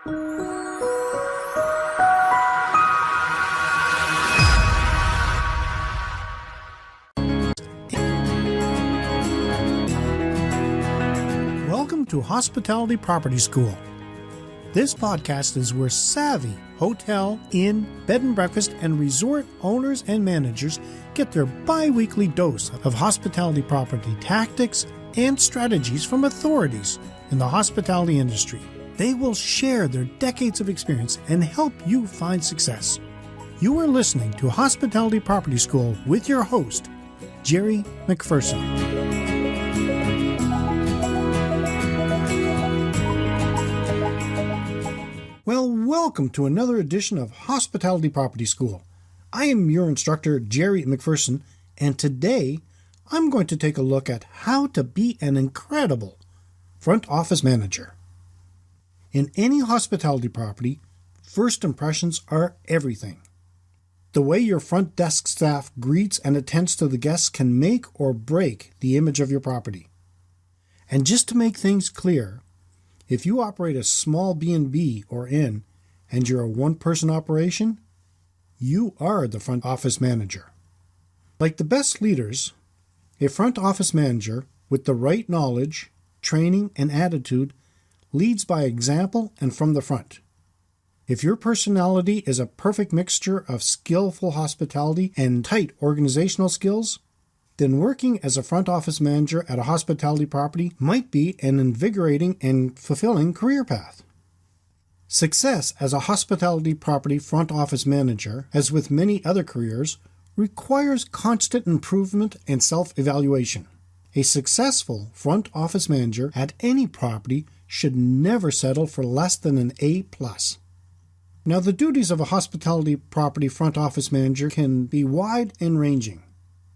Welcome to Hospitality Property School. This podcast is where savvy hotel, inn, bed and breakfast, and resort owners and managers get their bi-weekly dose of hospitality property tactics and strategies from authorities in the hospitality industry. They will share their decades of experience and help you find success. You are listening to Hospitality Property School with your host, Jerry McPherson. Well, welcome to another edition of Hospitality Property School. I am your instructor, Jerry McPherson, and today I'm going to take a look at how to be an incredible front office manager. In any hospitality property, first impressions are everything. The way your front desk staff greets and attends to the guests can make or break the image of your property. And just to make things clear, if you operate a small B&B or inn and you're a one-person operation, you are the front office manager. Like the best leaders, a front office manager with the right knowledge, training, and attitude leads by example and from the front. If your personality is a perfect mixture of skillful hospitality and tight organizational skills, then working as a front office manager at a hospitality property might be an invigorating and fulfilling career path. Success as a hospitality property front office manager, as with many other careers, requires constant improvement and self-evaluation. A successful front office manager at any property should never settle for less than an A+. Now, the duties of a hospitality property front office manager can be wide and ranging.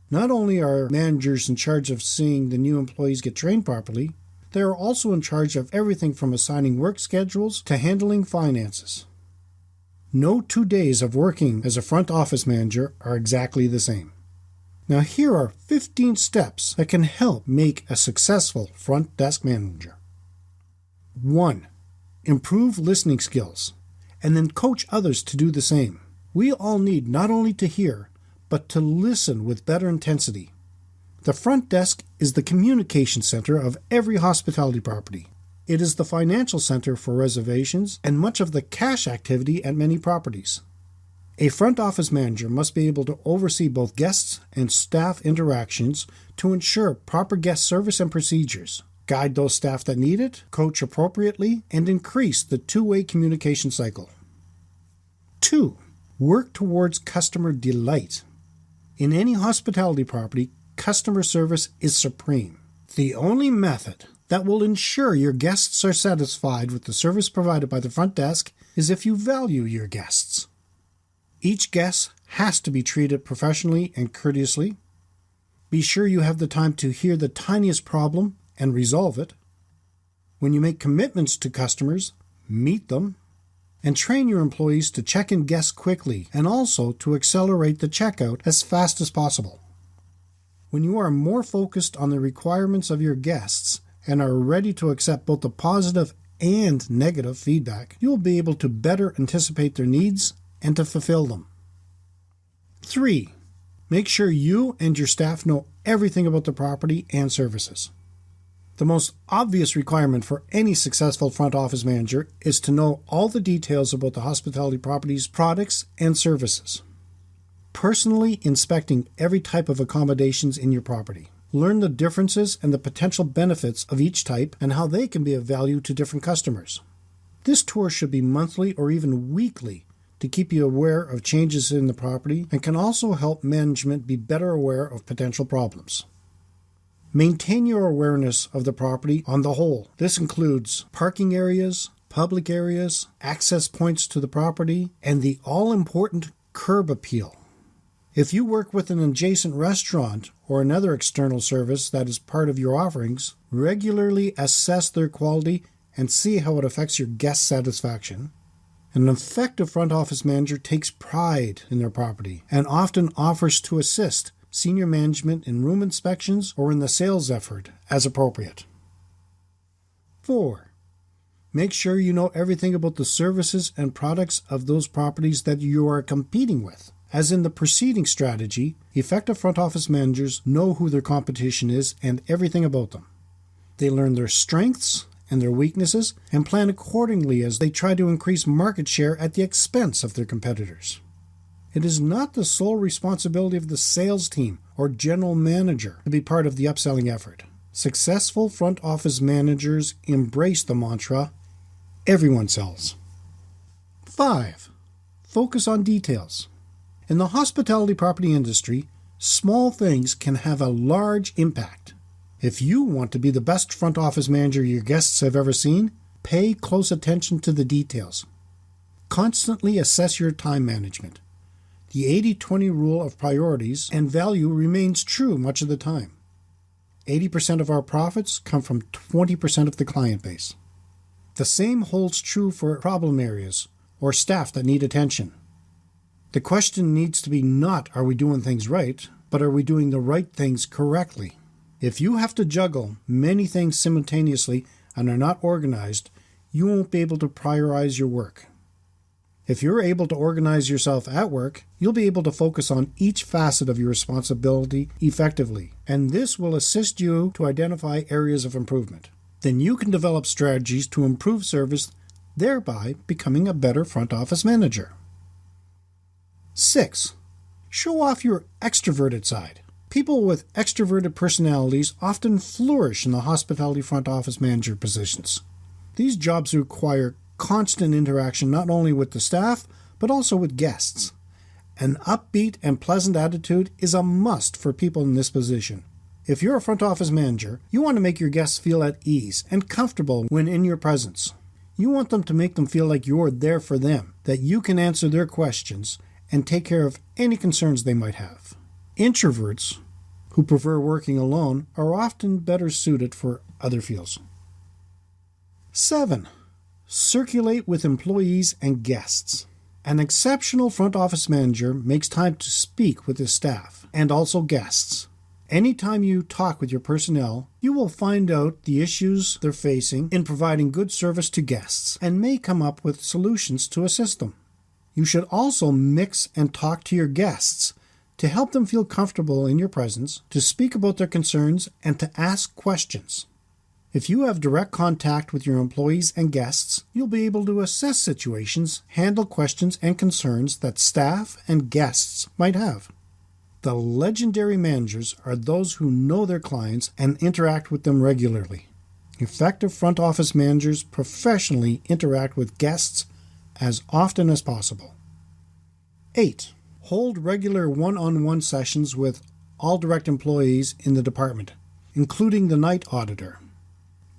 Not only are managers in charge of seeing the new employees get trained properly, they are also in charge of everything from assigning work schedules to handling finances. No 2 days of working as a front office manager are exactly the same. Now here are 15 steps that can help make a successful front desk manager. 1. Improve listening skills, and then coach others to do the same. We all need not only to hear, but to listen with better intensity. The front desk is the communication center of every hospitality property. It is the financial center for reservations and much of the cash activity at many properties. A front office manager must be able to oversee both guests and staff interactions to ensure proper guest service and procedures, guide those staff that need it, coach appropriately, and increase the two-way communication cycle. 2. Work towards customer delight. In any hospitality property, customer service is supreme. The only method that will ensure your guests are satisfied with the service provided by the front desk is if you value your guests. Each guest has to be treated professionally and courteously. Be sure you have the time to hear the tiniest problem and resolve it. When you make commitments to customers, meet them. And train your employees to check in guests quickly and also to accelerate the checkout as fast as possible. When you are more focused on the requirements of your guests and are ready to accept both the positive and negative feedback, you will be able to better anticipate their needs and to fulfill them. 3. Make sure you and your staff know everything about the property and services. The most obvious requirement for any successful front office manager is to know all the details about the hospitality property's products and services. Personally inspecting every type of accommodations in your property. Learn the differences and the potential benefits of each type and how they can be of value to different customers. This tour should be monthly or even weekly to keep you aware of changes in the property and can also help management be better aware of potential problems. Maintain your awareness of the property on the whole. This includes parking areas, public areas, access points to the property, and the all-important curb appeal. If you work with an adjacent restaurant or another external service that is part of your offerings, regularly assess their quality and see how it affects your guest satisfaction. An effective front office manager takes pride in their property and often offers to assist senior management in room inspections or in the sales effort as appropriate. 4. Make sure you know everything about the services and products of those properties that you are competing with. As in the preceding strategy, effective front office managers know who their competition is and everything about them. They learn their strengths and their weaknesses and plan accordingly as they try to increase market share at the expense of their competitors. It is not the sole responsibility of the sales team or general manager to be part of the upselling effort. Successful front office managers embrace the mantra, everyone sells. 5. Focus on details. In the hospitality property industry, small things can have a large impact. If you want to be the best front office manager your guests have ever seen, pay close attention to the details. Constantly assess your time management. The 80-20 rule of priorities and value remains true much of the time. 80% of our profits come from 20% of the client base. The same holds true for problem areas or staff that need attention. The question needs to be not are we doing things right, but are we doing the right things correctly? If you have to juggle many things simultaneously and are not organized, you won't be able to prioritize your work. If you're able to organize yourself at work, you'll be able to focus on each facet of your responsibility effectively, and this will assist you to identify areas of improvement. Then you can develop strategies to improve service, thereby becoming a better front office manager. 6. Show off your extroverted side. People with extroverted personalities often flourish in the hospitality front office manager positions. These jobs require constant interaction not only with the staff, but also with guests. An upbeat and pleasant attitude is a must for people in this position. If you're a front office manager, you want to make your guests feel at ease and comfortable when in your presence. You want them to make them feel like you're there for them, that you can answer their questions and take care of any concerns they might have. Introverts, who prefer working alone, are often better suited for other fields. 7. Circulate with employees and guests. An exceptional front office manager makes time to speak with his staff and also guests. Anytime you talk with your personnel, you will find out the issues they're facing in providing good service to guests and may come up with solutions to assist them. You should also mix and talk to your guests to help them feel comfortable in your presence, to speak about their concerns, and to ask questions. If you have direct contact with your employees and guests, you'll be able to assess situations, handle questions and concerns that staff and guests might have. The legendary managers are those who know their clients and interact with them regularly. Effective front office managers professionally interact with guests as often as possible. 8. Hold regular one-on-one sessions with all direct employees in the department, including the night auditor.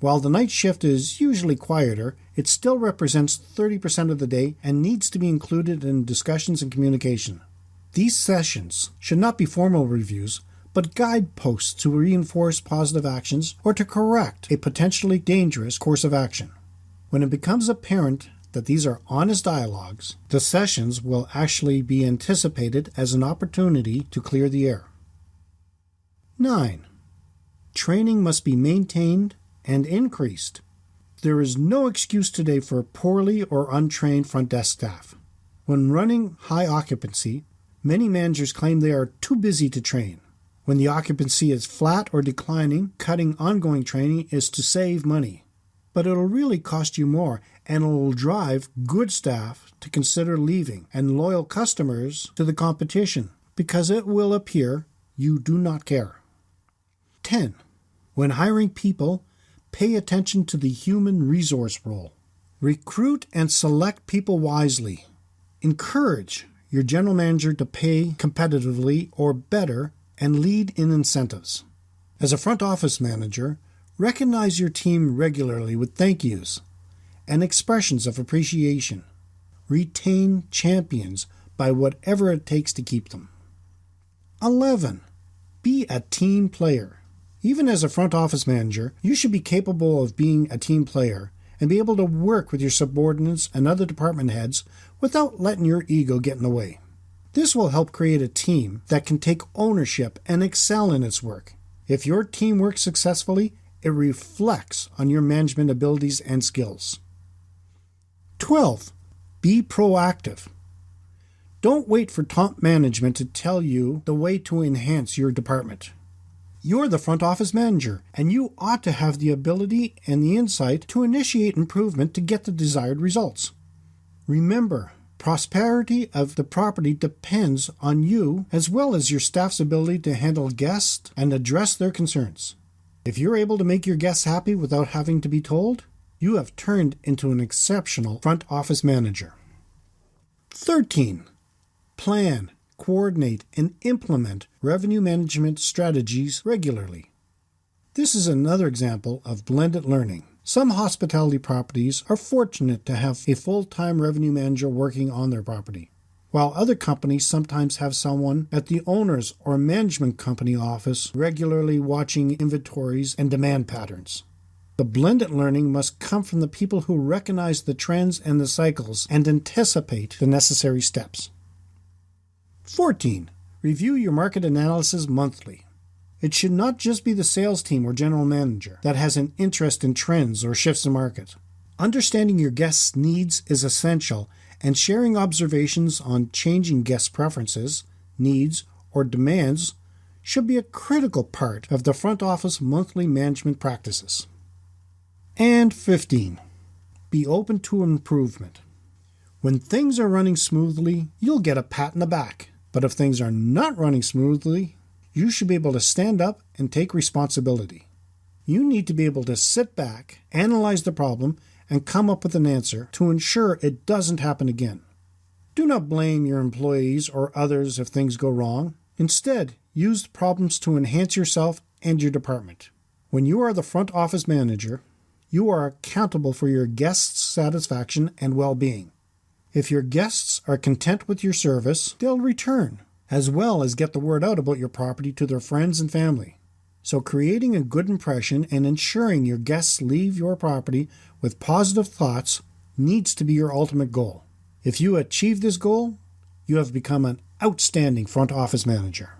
While the night shift is usually quieter, it still represents 30% of the day and needs to be included in discussions and communication. These sessions should not be formal reviews, but guideposts to reinforce positive actions or to correct a potentially dangerous course of action. When it becomes apparent that these are honest dialogues, the sessions will actually be anticipated as an opportunity to clear the air. 9. Training must be maintained and increased. There is no excuse today for poorly or untrained front desk staff. When running high occupancy, many managers claim they are too busy to train. When the occupancy is flat or declining, cutting ongoing training is to save money. But it'll really cost you more, and it'll drive good staff to consider leaving and loyal customers to the competition, because it will appear you do not care. 10. When hiring people, pay attention to the human resource role. Recruit and select people wisely. Encourage your general manager to pay competitively or better and lead in incentives. As a front office manager, recognize your team regularly with thank yous and expressions of appreciation. Retain champions by whatever it takes to keep them. 11. Be a team player. Even as a front office manager, you should be capable of being a team player and be able to work with your subordinates and other department heads without letting your ego get in the way. This will help create a team that can take ownership and excel in its work. If your team works successfully, it reflects on your management abilities and skills. 12. Be proactive. Don't wait for top management to tell you the way to enhance your department. You're the front office manager, and you ought to have the ability and the insight to initiate improvement to get the desired results. Remember, prosperity of the property depends on you as well as your staff's ability to handle guests and address their concerns. If you're able to make your guests happy without having to be told, you have turned into an exceptional front office manager. 13. Plan, coordinate, and implement revenue management strategies regularly. This is another example of blended learning. Some hospitality properties are fortunate to have a full-time revenue manager working on their property, while other companies sometimes have someone at the owner's or management company office regularly watching inventories and demand patterns. The blended learning must come from the people who recognize the trends and the cycles and anticipate the necessary steps. 14. Review your market analysis monthly. It should not just be the sales team or general manager that has an interest in trends or shifts in market. Understanding your guests' needs is essential, and sharing observations on changing guest preferences, needs, or demands should be a critical part of the front office monthly management practices. And 15. Be open to improvement. When things are running smoothly, you'll get a pat in the back. But if things are not running smoothly, you should be able to stand up and take responsibility. You need to be able to sit back, analyze the problem, and come up with an answer to ensure it doesn't happen again. Do not blame your employees or others if things go wrong. Instead, use the problems to enhance yourself and your department. When you are the front office manager, you are accountable for your guests' satisfaction and well-being. If your guests are content with your service, they'll return, as well as get the word out about your property to their friends and family. So creating a good impression and ensuring your guests leave your property with positive thoughts needs to be your ultimate goal. If you achieve this goal, you have become an outstanding front office manager.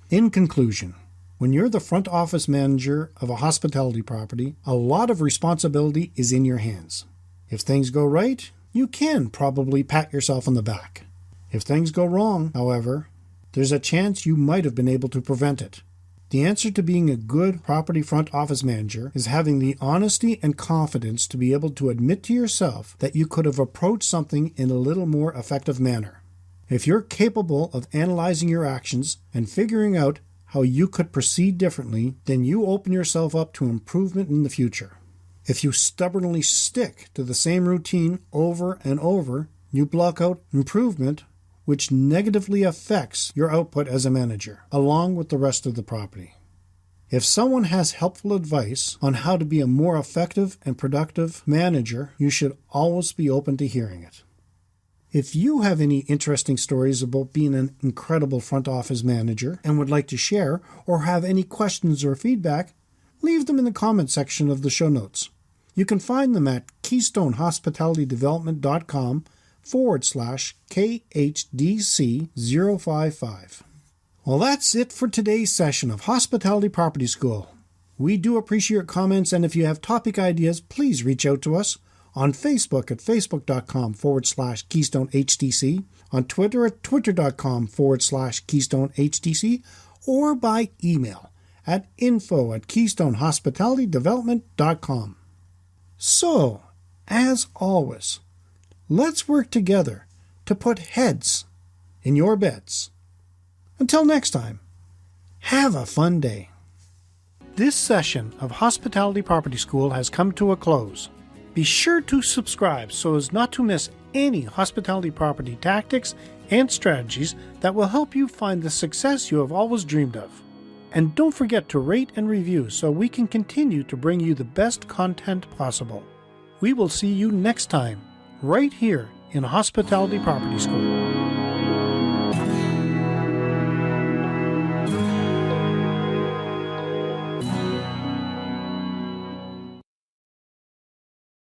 In conclusion, when you're the front office manager of a hospitality property, a lot of responsibility is in your hands. If things go right, you can probably pat yourself on the back. If things go wrong, however, there's a chance you might have been able to prevent it. The answer to being a good property front office manager is having the honesty and confidence to be able to admit to yourself that you could have approached something in a little more effective manner. If you're capable of analyzing your actions and figuring out how you could proceed differently, then you open yourself up to improvement in the future. If you stubbornly stick to the same routine over and over, you block out improvement, which negatively affects your output as a manager, along with the rest of the property. If someone has helpful advice on how to be a more effective and productive manager, you should always be open to hearing it. If you have any interesting stories about being an incredible front office manager and would like to share, or have any questions or feedback, leave them in the comment section of the show notes. You can find them at keystonehospitalitydevelopment.com/KHDC055. Well, that's it for today's session of Hospitality Property School. We do appreciate your comments, and if you have topic ideas, please reach out to us on Facebook at facebook.com/KeystoneHDC, on Twitter at twitter.com/KeystoneHDC, or by email at info@keystonehospitalitydevelopment.com. So, as always, let's work together to put heads in your beds. Until next time, have a fun day. This session of Hospitality Property School has come to a close. Be sure to subscribe so as not to miss any hospitality property tactics and strategies that will help you find the success you have always dreamed of. And don't forget to rate and review so we can continue to bring you the best content possible. We will see you next time, right here in Hospitality Property School.